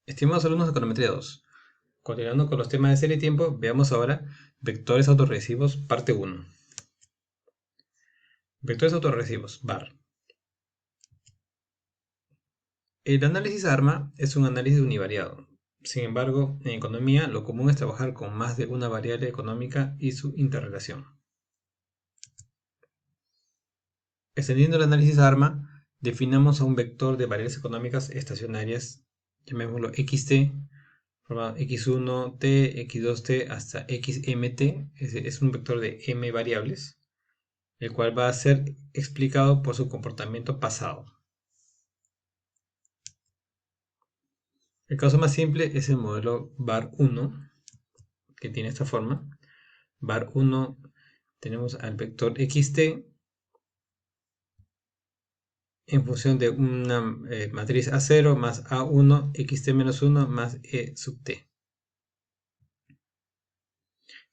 Estimados alumnos de Econometría 2, continuando con los temas de serie y tiempo, veamos ahora vectores autorregresivos, parte 1. Vectores autorregresivos, VAR. El análisis ARMA es un análisis univariado. Sin embargo, en economía lo común es trabajar con más de una variable económica y su interrelación. Extendiendo el análisis ARMA, definamos a un vector de variables económicas estacionarias, llamémoslo xt, formado x1t, x2t hasta xmt, es un vector de m variables, el cual va a ser explicado por su comportamiento pasado. El caso más simple es el modelo var1, que tiene esta forma. var1 tenemos al vector xt en función de una matriz A0 más A1, xt menos 1 más e sub t.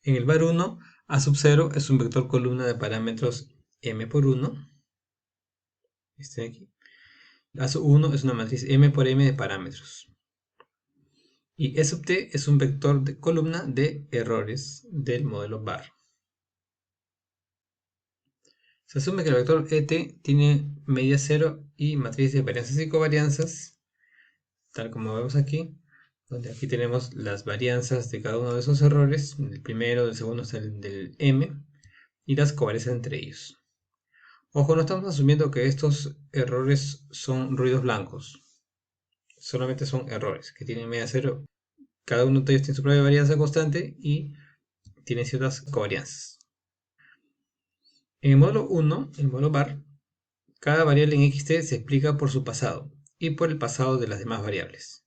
En el var1, A sub 0 es un vector columna de parámetros m por 1. Este de aquí. A sub 1 es una matriz m por m de parámetros. Y E sub t es un vector de columna de errores del modelo VAR. Se asume que el vector ET tiene media 0 y matriz de varianzas y covarianzas, tal como vemos aquí, donde aquí tenemos las varianzas de cada uno de esos errores, del primero, del segundo hasta el del M, y las covarianzas entre ellos. Ojo, no estamos asumiendo que estos errores son ruidos blancos, solamente son errores que tienen media 0. Cada uno de ellos tiene su propia varianza constante y tiene ciertas covarianzas. En el módulo 1, el módulo var, cada variable en xt se explica por su pasado y por el pasado de las demás variables.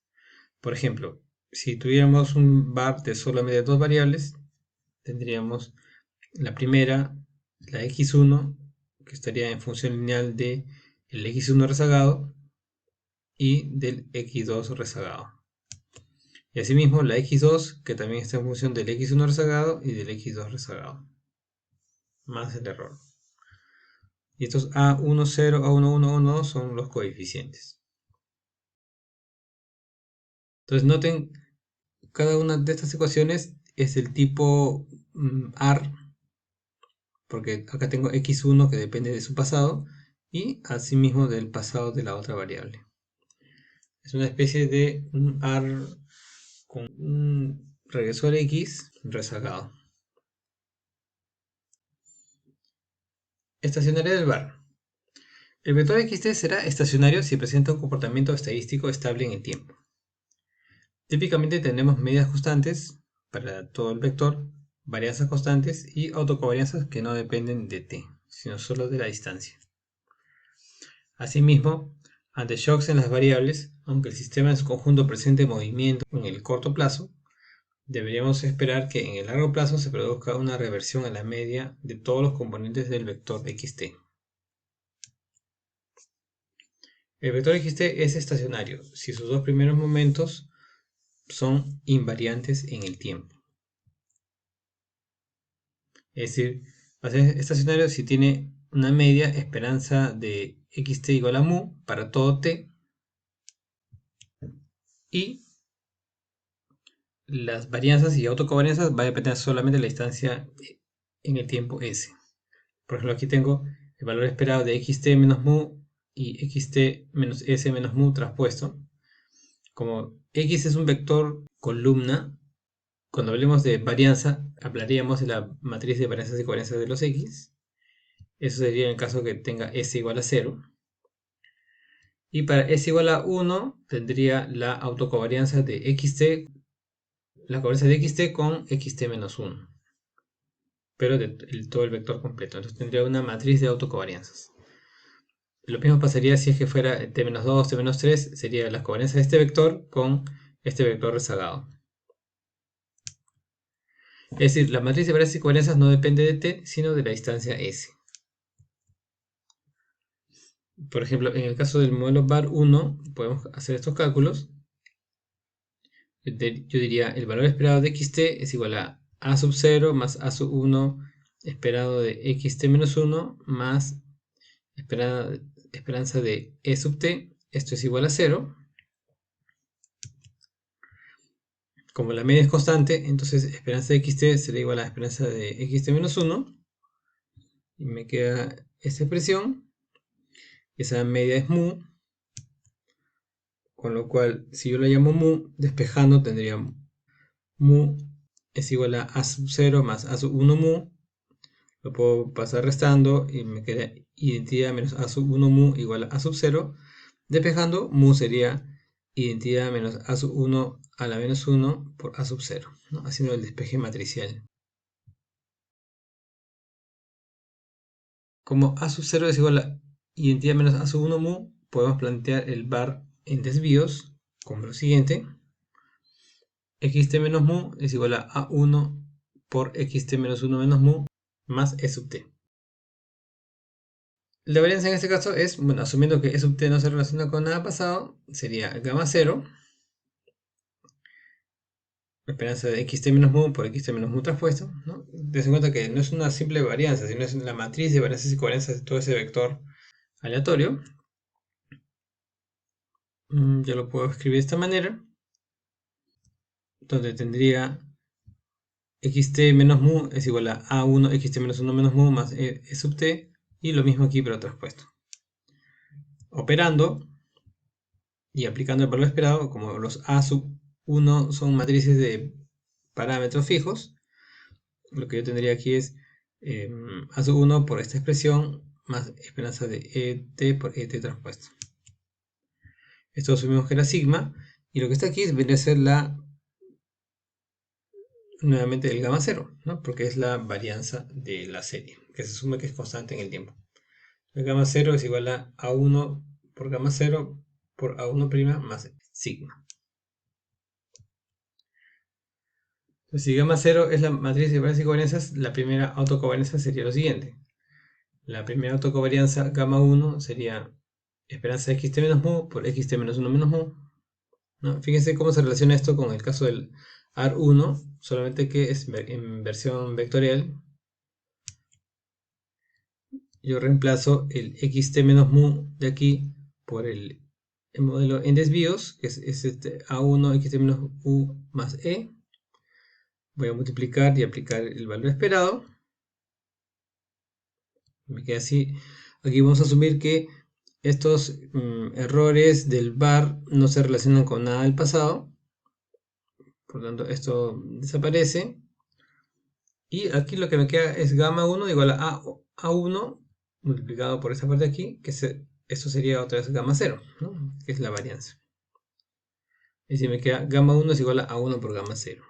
Por ejemplo, si tuviéramos un var de solamente dos variables, tendríamos la primera, la x1, que estaría en función lineal del x1 rezagado y del x2 rezagado. Y asimismo la x2, que también está en función del x1 rezagado y del x2 rezagado, más el error. Y estos A10, A11, A12 son los coeficientes. Entonces noten, cada una de estas ecuaciones es del tipo AR, porque acá tengo x1 que depende de su pasado y asimismo del pasado de la otra variable. Es una especie de un AR con un regresor X rezagado. Estacionaria del VAR. El vector xt será estacionario si presenta un comportamiento estadístico estable en el tiempo. Típicamente tenemos medidas constantes para todo el vector, varianzas constantes y autocovarianzas que no dependen de t, sino solo de la distancia. Asimismo, ante shocks en las variables, aunque el sistema en su conjunto presente movimiento en el corto plazo, deberíamos esperar que en el largo plazo se produzca una reversión a la media de todos los componentes del vector xt. El vector xt es estacionario si sus dos primeros momentos son invariantes en el tiempo. Es decir, va a ser estacionario si tiene una media esperanza de xt igual a mu para todo t y las varianzas y autocovarianzas va a depender solamente de la distancia en el tiempo s. Por ejemplo, aquí tengo el valor esperado de xt menos mu y xt menos s menos mu traspuesto. Como x es un vector columna, cuando hablemos de varianza, hablaríamos de la matriz de varianzas y covarianzas de los x. Eso sería en el caso que tenga s igual a 0. Y para s igual a 1 tendría la autocovarianza de xt, la covarianza de xt con xt menos 1. Pero de todo el vector completo. Entonces tendría una matriz de autocovarianzas. Lo mismo pasaría si es que fuera t-2, t-3, sería la covarianza de este vector con este vector rezagado. Es decir, la matriz de varianzas y covarianzas no depende de t, sino de la distancia s. Por ejemplo, en el caso del modelo var1, podemos hacer estos cálculos. Yo diría, el valor esperado de xt es igual a sub 0 más a sub 1 esperado de xt menos 1 más esperanza de e sub t. Esto es igual a 0. como la media es constante, entonces esperanza de xt será igual a esperanza de xt menos 1. Y me queda esta expresión. Esa media es mu. Con lo cual, si yo la llamo mu, despejando tendría mu es igual a sub 0 más a sub 1 mu. Lo puedo pasar restando y me queda identidad menos a sub 1 mu igual a sub 0. Despejando, mu sería identidad menos a sub 1 a la menos 1 por a sub 0, ¿no? Haciendo el despeje matricial. Como a sub 0 es igual a identidad menos a sub 1 mu, podemos plantear el bar en desvíos como lo siguiente. Xt menos mu es igual a a1 por xt menos 1 menos mu más e sub t. La varianza en este caso es, bueno, asumiendo que e sub t no se relaciona con nada pasado, sería gamma 0, esperanza de xt menos mu por xt menos mu traspuesto, ¿no? Ten en cuenta que no es una simple varianza, sino es la matriz de varianzas y covarianzas de todo ese vector aleatorio. Yo lo puedo escribir de esta manera, donde tendría xt menos mu es igual a a1 xt menos 1 menos mu más e sub t, y lo mismo aquí pero traspuesto. Operando y aplicando el valor esperado, como los a sub 1 son matrices de parámetros fijos, lo que yo tendría aquí es a sub 1 por esta expresión más esperanza de et por et traspuesto. Esto asumimos que era sigma, y lo que está aquí vendría a ser nuevamente el gamma 0, ¿no? Porque es la varianza de la serie, que se asume que es constante en el tiempo. El gamma 0 es igual a a1 por gamma 0 por a1' más sigma. Entonces, si gamma 0 es la matriz de varianzas y covarianzas, la primera autocovarianza sería lo siguiente. La primera autocovarianza gamma 1 sería esperanza de xt menos mu por xt menos 1 menos mu, ¿no? Fíjense cómo se relaciona esto con el caso del AR1, solamente que es en versión vectorial. Yo reemplazo el xt menos mu de aquí por el modelo en desvíos, que es este a1 xt menos u más e. Voy a multiplicar y aplicar el valor esperado. Me queda así. Aquí vamos a asumir que estos errores del var no se relacionan con nada del pasado. Por lo tanto, esto desaparece. Y aquí lo que me queda es gamma 1 igual a a1 multiplicado por esta parte de aquí, que esto sería otra vez gamma 0, ¿no? Que es la varianza. Y si me queda gamma 1 es igual a 1 por gamma 0.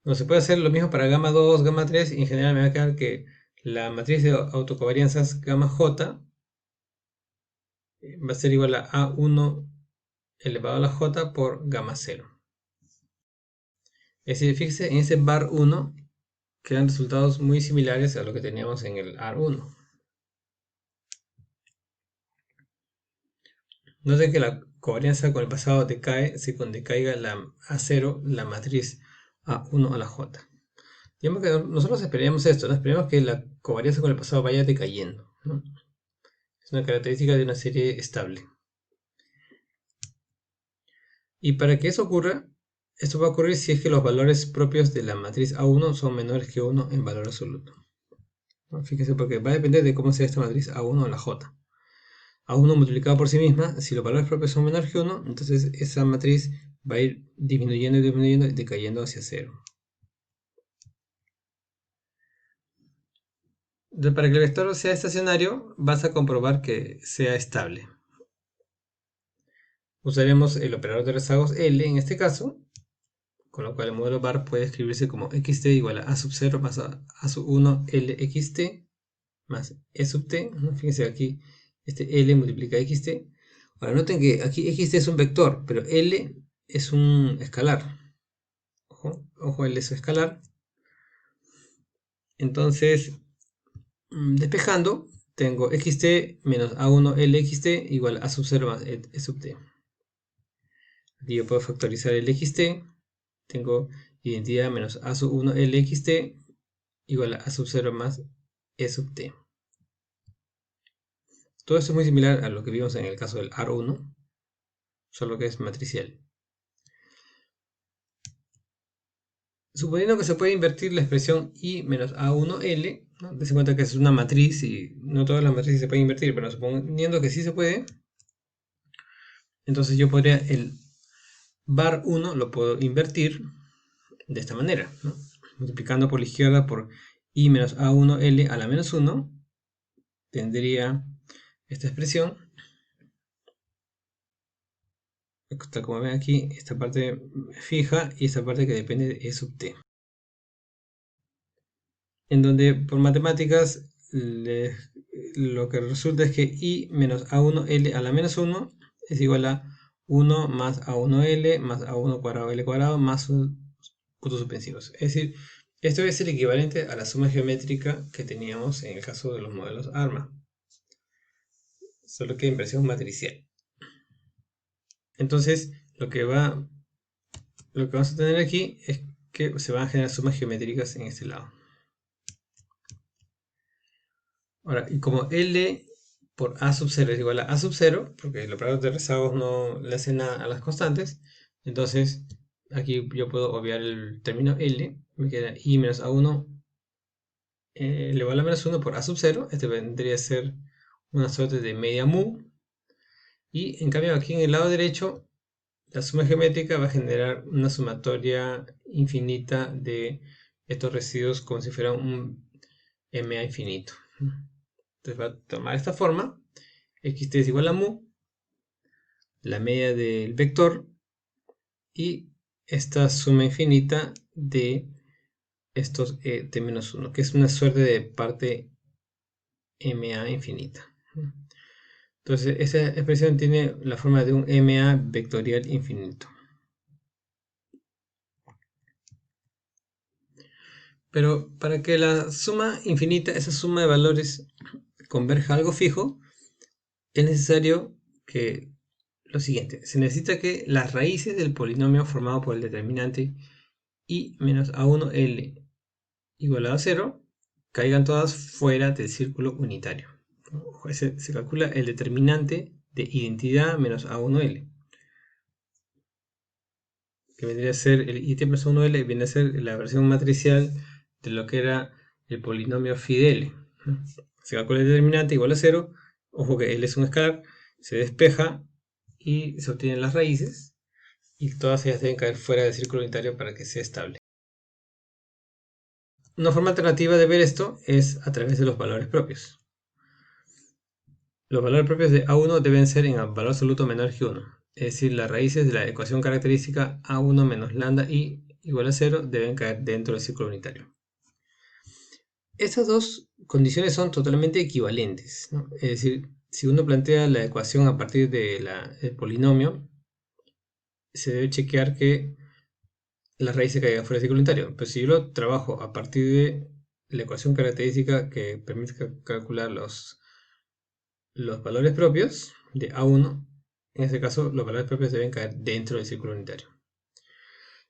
No se puede hacer lo mismo para gamma 2, gamma 3, y en general me va a quedar que la matriz de autocovarianzas gamma j va a ser igual a a1 elevado a la j por gamma 0. Es decir, fíjese, en ese bar 1 quedan resultados muy similares a lo que teníamos en el AR1. Noten que la covarianza con el pasado decae según decaiga la A0, la matriz A1 a la J. Digamos que nosotros esperamos esto, ¿no? Esperamos que la covarianza con el pasado vaya decayendo, ¿no? Es una característica de una serie estable. Y para que eso ocurra, esto va a ocurrir si es que los valores propios de la matriz A1 son menores que 1 en valor absoluto, ¿no? Fíjense, porque va a depender de cómo sea esta matriz A1 a la J. A1 multiplicado por sí misma, si los valores propios son menores que 1, entonces esa matriz va a ir disminuyendo y disminuyendo y decayendo hacia 0. Entonces, para que el vector sea estacionario, vas a comprobar que sea estable. Usaremos el operador de rezagos L en este caso, con lo cual el modelo bar puede escribirse como xt igual a sub 0 más a sub 1 lxt más e sub t. Fíjense aquí, este L multiplica xt. Ahora noten que aquí xt es un vector, pero L es un escalar. Ojo, L es escalar. Entonces, despejando, tengo xt menos a1 lxt igual a sub 0 más e sub t. Aquí yo puedo factorizar el xt. Tengo identidad menos a sub 1 lxt igual a sub 0 más e sub t. Todo esto es muy similar a lo que vimos en el caso del R1, solo que es matricial. Suponiendo que se puede invertir la expresión I menos A1L, ¿no? Des cuenta que es una matriz y no todas las matrices se pueden invertir, pero suponiendo que sí se puede, entonces yo podría el var 1 lo puedo invertir de esta manera, ¿no? Multiplicando por la izquierda por I menos A1L a la menos 1, tendría esta expresión, tal como ven aquí, esta parte fija y esta parte que depende de E sub t. En donde por matemáticas lo que resulta es que I menos A1L a la menos 1 es igual a 1 más A1L más A1 cuadrado L cuadrado más sus puntos suspensivos. Es decir, esto es el equivalente a la suma geométrica que teníamos en el caso de los modelos ARMA, solo que en versión matricial. Entonces, lo que vamos a tener aquí es que se van a generar sumas geométricas en este lado. Ahora, y como L por A sub 0 es igual a A sub 0, porque el operador de rezagos no le hace nada a las constantes, entonces aquí yo puedo obviar el término L, me queda I menos A1 elevado a la menos 1 por A sub 0, este vendría a ser una suerte de media mu, y en cambio aquí en el lado derecho, la suma geométrica va a generar una sumatoria infinita de estos residuos como si fuera un MA infinito. Entonces va a tomar esta forma, xt es igual a mu, la media del vector, y esta suma infinita de estos t-1, que es una suerte de parte MA infinita. Entonces esta expresión tiene la forma de un MA vectorial infinito. Pero para que la suma infinita, esa suma de valores, converja a algo fijo, es necesario que lo siguiente, se necesita que las raíces del polinomio formado por el determinante I menos A1L igual a 0 caigan todas fuera del círculo unitario. Se calcula el determinante de identidad menos A1L, que vendría a ser el IT menos A1L, viene a ser la versión matricial de lo que era el polinomio phi de L. Se calcula el determinante igual a 0, ojo que L es un escalar, se despeja y se obtienen las raíces, y todas ellas deben caer fuera del círculo unitario para que sea estable. Una forma alternativa de ver esto es a través de los valores propios. Los valores propios de A1 deben ser en valor absoluto menor que 1, es decir, las raíces de la ecuación característica A1 menos lambda I igual a 0 deben caer dentro del círculo unitario. Estas dos condiciones son totalmente equivalentes, ¿no? Es decir, si uno plantea la ecuación a partir del polinomio, se debe chequear que la raíz se caiga fuera del círculo unitario. Pero si yo lo trabajo a partir de la ecuación característica que permite calcular los valores propios de A1, en este caso los valores propios deben caer dentro del círculo unitario.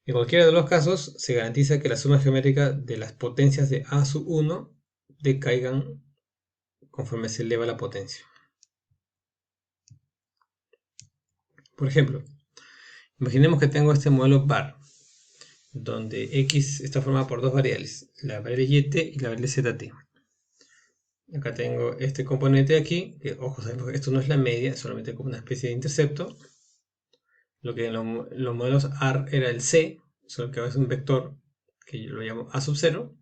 En cualquiera de los casos, se garantiza que la suma geométrica de las potencias de A sub 1 decaigan conforme se eleva la potencia. Por ejemplo, imaginemos que tengo este modelo bar, donde x está formado por dos variables, la variable yt y la variable zt. Acá tengo este componente de aquí, que ojo, sabemos que esto no es la media, es solamente como una especie de intercepto. Lo que en los modelos AR era el c, solo que ahora es un vector que yo lo llamo a sub 0.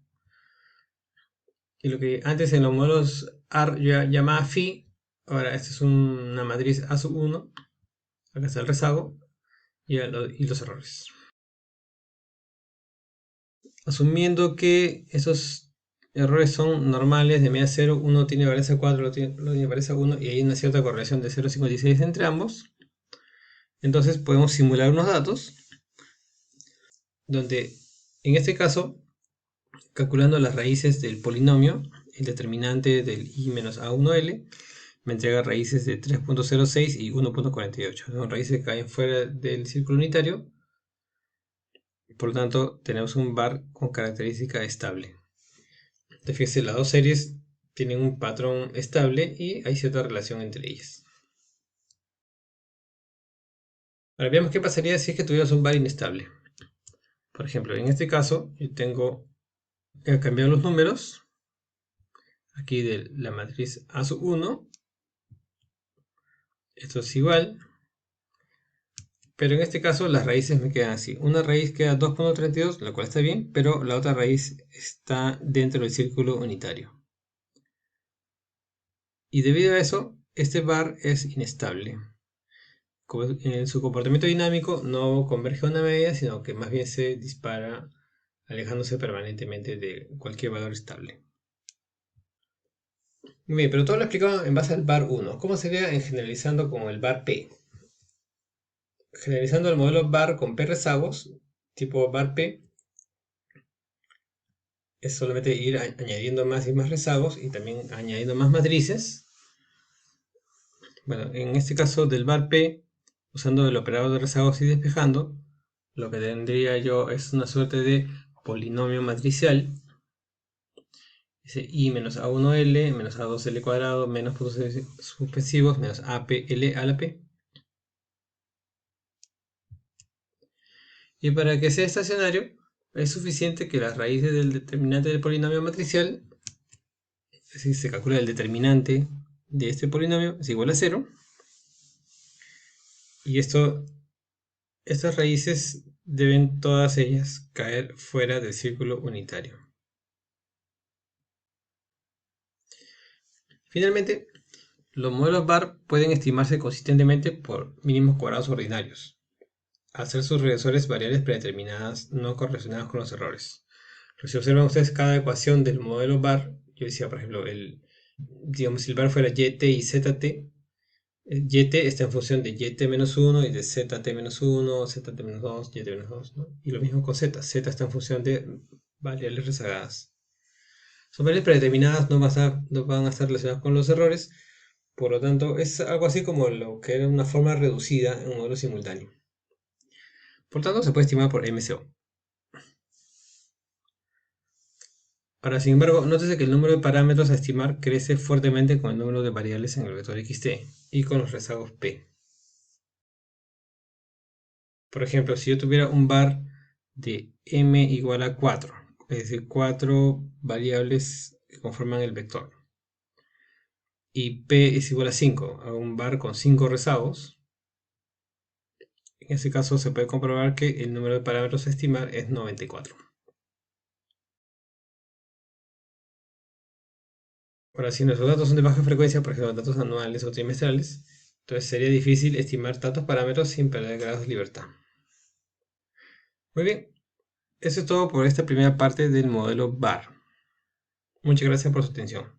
Y lo que antes en los modelos AR yo llamaba phi, ahora esta es una matriz a sub 1. Acá está el rezago y los errores. Asumiendo que esos errores son normales de media 0, uno tiene varianza 4, lo tiene varianza 1 y hay una cierta correlación de 0,56 entre ambos, entonces podemos simular unos datos donde en este caso, calculando las raíces del polinomio, el determinante del I menos A1L me entrega raíces de 3.06 y 1.48. Son raíces que caen fuera del círculo unitario. Por lo tanto, tenemos un bar con característica estable. Fíjense, las dos series tienen un patrón estable y hay cierta relación entre ellas. Ahora veamos qué pasaría si es que tuviéramos un bar inestable. Por ejemplo, en este caso, yo tengo he cambiado los números aquí de la matriz A sub 1. Esto es igual, pero en este caso las raíces me quedan así. Una raíz queda 2,32, la cual está bien, pero la otra raíz está dentro del círculo unitario. Y debido a eso, este bar es inestable. En su comportamiento dinámico no converge a una media, sino que más bien se dispara alejándose permanentemente de cualquier valor estable. Muy bien, pero todo lo explicado en base al bar 1. ¿Cómo sería en generalizando con el bar P? Generalizando el modelo bar con P rezagos, tipo bar P, es solamente ir añadiendo más y más rezagos y también añadiendo más matrices. Bueno, en este caso del bar P, usando el operador de rezagos y despejando, lo que tendría yo es una suerte de polinomio matricial. Dice I menos A1L menos A2L cuadrado menos puntos suspensivos menos APL a la P. Y para que sea estacionario, es suficiente que las raíces del determinante del polinomio matricial, es decir, se calcula el determinante de este polinomio, es igual a 0. Y estas raíces deben todas ellas caer fuera del círculo unitario. Finalmente, los modelos bar pueden estimarse consistentemente por mínimos cuadrados ordinarios, al ser sus regresores variables predeterminadas no correlacionadas con los errores. Pero si observan ustedes cada ecuación del modelo bar, yo decía, por ejemplo, digamos, si el bar fuera yt y zt, yt está en función de yt-1 y de zt-1, zt-2, yt-2, ¿no? Y lo mismo con z está en función de variables rezagadas. Son variables predeterminadas, no van a estar relacionadas con los errores, por lo tanto es algo así como lo que era una forma reducida en un modelo simultáneo. Por tanto, se puede estimar por MCO. Ahora, sin embargo, nótese que el número de parámetros a estimar crece fuertemente con el número de variables en el vector xt y con los rezagos p. Por ejemplo, si yo tuviera un bar de m igual a 4, es decir, 4 variables que conforman el vector, y p es igual a 5, a un bar con 5 rezagos, en ese caso se puede comprobar que el número de parámetros a estimar es 94. Ahora, si nuestros datos son de baja frecuencia, por ejemplo, datos anuales o trimestrales, entonces sería difícil estimar tantos parámetros sin perder grados de libertad. Muy bien, eso es todo por esta primera parte del modelo bar. Muchas gracias por su atención.